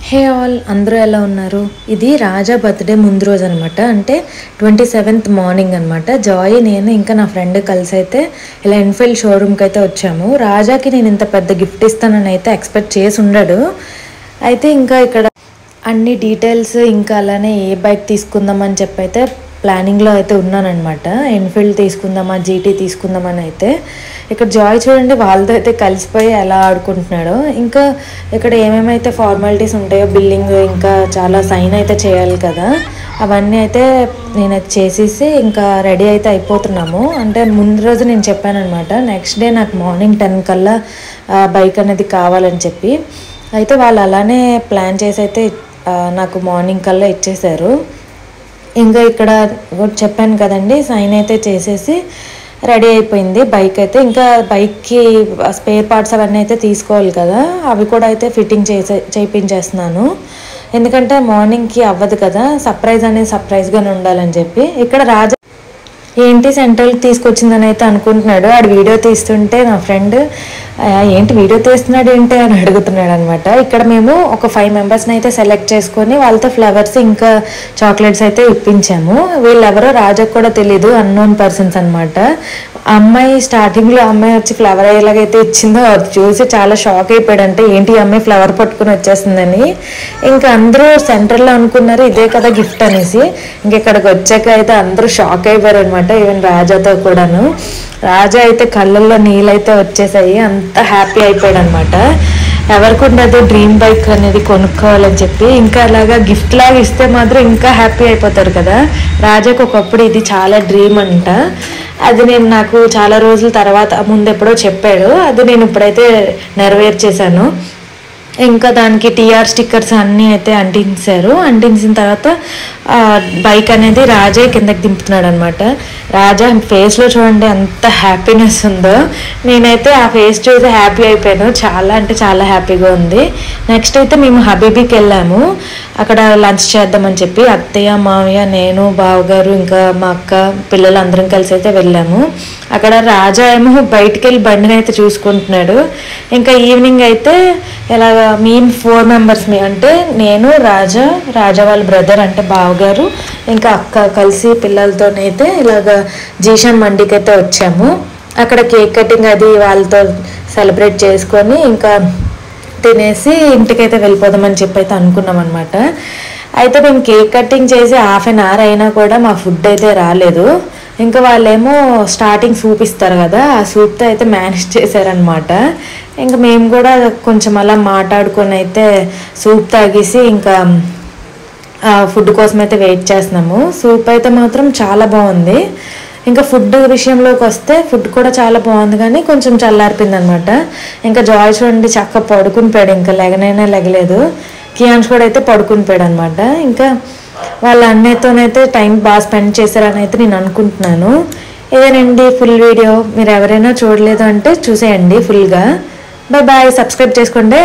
Hey all, అందరూ ఎలా ఉన్నారు? ఇది రాజా బర్త్డే ముందు రోజు అనమాట. అంటే 27th మార్నింగ్ అనమాట. జాయ్, నేను ఇంకా నా ఫ్రెండ్ కలిసి అయితే ఇలా ఎన్ఫీల్డ్ షోరూమ్కి అయితే వచ్చాము. రాజాకి నేను ఇంత పెద్ద గిఫ్ట్ ఇస్తానని అయితే ఎక్స్పెక్ట్ చేసి ఉండడు. అయితే ఇంకా ఇక్కడ అన్ని డీటెయిల్స్ ఇంకా అలానే ఏ బైక్ తీసుకుందామని చెప్పి అయితే ప్లానింగ్లో అయితే ఉన్నానమాట. ఎన్ఫీల్డ్ తీసుకుందామా, జీటీ తీసుకుందామని అయితే. ఇక్కడ జాయ్ చూడండి, వాళ్ళతో అయితే కలిసిపోయి ఎలా ఆడుకుంటున్నాడో. ఇంకా ఇక్కడ ఏమేమైతే ఫార్మాలిటీస్ ఉంటాయో, బిల్లింగ్ ఇంకా చాలా సైన్ అయితే చేయాలి కదా, అవన్నీ అయితే నేనైతే చేసేసి ఇంకా రెడీ అయితే అయిపోతున్నాము. అంటే ముందు రోజు నేను చెప్పానమాట, నెక్స్ట్ డే నాకు మార్నింగ్ 10 కల్లా బైక్ అనేది కావాలని చెప్పి. అయితే వాళ్ళు అలానే ప్లాన్ చేసి అయితే నాకు మార్నింగ్ కల్లా ఇచ్చేశారు. ఇంకా ఇక్కడ చెప్పాను కదండి, సైన్ అయితే చేసేసి రెడీ అయిపోయింది బైక్ అయితే. ఇంకా బైక్కి స్పేర్ పార్ట్స్ అవన్నీ అయితే తీసుకోవాలి కదా, అవి కూడా అయితే ఫిట్టింగ్ చేయించేస్తున్నాను. ఎందుకంటే మార్నింగ్కి అవ్వదు కదా, సర్ప్రైజ్ అనేది సర్ప్రైజ్గానే ఉండాలని చెప్పి. ఇక్కడ రాజా ఏంటి సెంట్రల్కి తీసుకొచ్చిందని అయితే అనుకుంటున్నాడు. ఆడు వీడియో తీస్తుంటే నా ఫ్రెండ్ ఏంటి వీడియో తీస్తున్నాడు ఏంటి అని అడుగుతున్నాడు అనమాట. ఇక్కడ మేము ఒక 5 మెంబర్స్ని అయితే సెలెక్ట్ చేసుకొని వాళ్ళతో ఫ్లవర్స్ ఇంకా చాక్లెట్స్ అయితే ఇప్పించాము. వీళ్ళెవరో రాజాకు కూడా తెలీదు, అన్నోన్ పర్సన్స్ అనమాట. అమ్మాయి స్టార్టింగ్లో అమ్మాయి వచ్చి ఫ్లవర్ ఎలాగైతే ఇచ్చిందో అది చూసి చాలా షాక్ అయిపోయాడంటే, ఏంటి అమ్మాయి ఫ్లవర్ పట్టుకుని వచ్చేస్తుందని. ఇంకా అందరూ సెంటర్లో అనుకున్నారు ఇదే కదా గిఫ్ట్ అనేసి. ఇంకెక్కడికి వచ్చాక అయితే అందరూ షాక్ అయిపోయారు అనమాట, ఈవెన్ రాజాతో కూడాను. రాజా అయితే కళ్ళల్లో నీళ్ళైతే వచ్చేసాయి, అంత హ్యాపీ అయిపోయాడు అనమాట. ఎవరికి ఉండదు డ్రీమ్ బైక్ అనేది కొనుక్కోవాలని చెప్పి. ఇంకా అలాగా గిఫ్ట్ లాగా ఇస్తే మాత్రం ఇంకా హ్యాపీ అయిపోతారు కదా. రాజాకు ఒకప్పుడు ఇది చాలా డ్రీమ్ అంట. అది నాకు చాలా రోజుల తర్వాత ముందు ఎప్పుడో చెప్పాడు, అది నేను ఇప్పుడైతే నెరవేర్చేశాను. ఇంకా దానికి టీఆర్ స్టిక్కర్స్ అన్నీ అయితే అంటించారు. అంటించిన తర్వాత బైక్ అనేది రాజా కిందకి దింపుతున్నాడు అనమాట. రాజా ఫేస్లో చూడండి ఎంత హ్యాపీనెస్ ఉందో. నేనైతే ఆ ఫేస్ చూసి హ్యాపీ అయిపోయాను, చాలా అంటే చాలా హ్యాపీగా ఉంది. నెక్స్ట్ అయితే మేము హబీబీకి వెళ్ళాము, అక్కడ లంచ్ చేద్దామని చెప్పి. అత్తయ్య, మావయ్య, నేను, బావగారు, ఇంకా మా అక్క, పిల్లలు అందరం కలిసి అయితే వెళ్ళాము. అక్కడ రాజా ఏమో బయటికి వెళ్ళి బండిని అయితే చూసుకుంటున్నాడు. ఇంకా ఈవినింగ్ అయితే ఇలాగ మేము 4 మెంబర్స్, అంటే నేను, రాజా వాళ్ళ బ్రదర్ అంటే బావగారు, ఇంకా అక్క కలిసి పిల్లలతోనైతే ఇలాగ జీషన్ మండికి అయితే వచ్చాము. అక్కడ కేక్ కటింగ్ అది వాళ్ళతో సెలబ్రేట్ చేసుకొని ఇంకా తినేసి ఇంటికైతే వెళ్ళిపోదామని చెప్పి అయితే అనుకున్నాం అనమాట. అయితే మేము కేక్ కటింగ్ చేసి 1/2 hour అయినా కూడా మా ఫుడ్ అయితే రాలేదు. ఇంకా వాళ్ళేమో స్టార్టింగ్ సూప్ ఇస్తారు కదా, ఆ సూప్తో అయితే మేనేజ్ చేశారనమాట. ఇంకా మేము కూడా కొంచెం అలా మాట్లాడుకొని అయితే సూప్ తాగేసి ఇంకా ఫుడ్ కోసం అయితే వెయిట్ చేస్తున్నాము. సూప్ అయితే మాత్రం చాలా బాగుంది. ఇంకా ఫుడ్ విషయంలోకి వస్తే ఫుడ్ కూడా చాలా బాగుంది, కానీ కొంచెం చల్లారిపోయింది అనమాట. ఇంకా జాయ్ చూడండి చక్కగా పడుకుని పోయాడు, ఇంకా లెగనైనా లెగలేదు. కియాన్స్ కూడా అయితే పడుకుని పోయాడు అనమాట. ఇంకా వాళ్ళ అన్నయ్యతోనైతే టైం బాగా స్పెండ్ చేశారని అయితే నేను అనుకుంటున్నాను. ఇదేనండి ఫుల్ వీడియో. మీరు ఎవరైనా చూడలేదు అంటే చూసేయండి ఫుల్గా. బాయ్ బాయ్, సబ్స్క్రైబ్ చేసుకోండి.